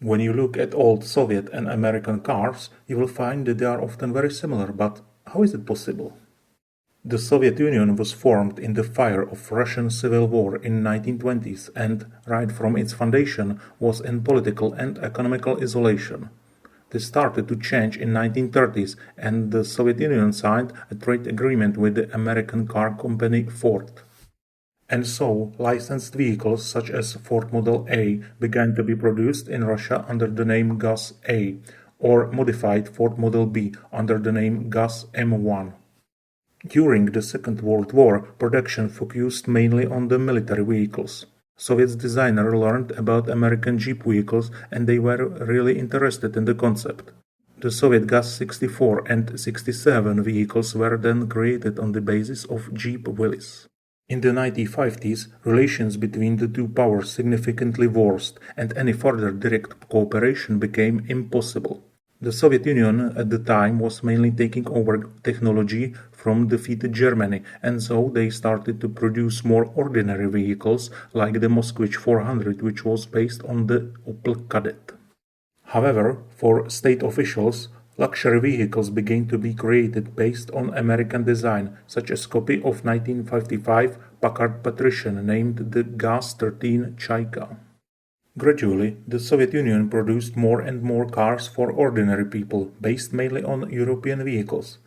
When you look at old Soviet and American cars, you will find that they are often very similar, but how is it possible? The Soviet Union was formed in the fire of Russian Civil War in 1920s and, right from its foundation, was in political and economical isolation. This started to change in 1930s and the Soviet Union signed a trade agreement with the American car company Ford. And so, licensed vehicles such as Ford Model A began to be produced in Russia under the name Gas A, or modified Ford Model B under the name Gas M1. During the Second World War, production focused mainly on the military vehicles. Soviet designers learned about American Jeep vehicles and they were really interested in the concept. The Soviet Gas-64 and 67 vehicles were then created on the basis of Jeep Willys. In the 1950s, relations between the two powers significantly worsened and any further direct cooperation became impossible. The Soviet Union at the time was mainly taking over technology from defeated Germany, and so they started to produce more ordinary vehicles like the Moskvich 400, which was based on the Opel Kadett. However, for state officials, luxury vehicles began to be created based on American design, such as a copy of 1955 Packard Patrician named the Gas-13 Chaika. Gradually, the Soviet Union produced more and more cars for ordinary people, based mainly on European vehicles.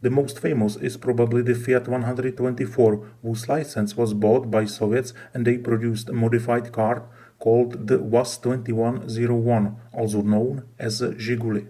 The most famous is probably the Fiat 124, whose license was bought by Soviets and they produced a modified car called the VAZ-2101, also known as a Zhiguli.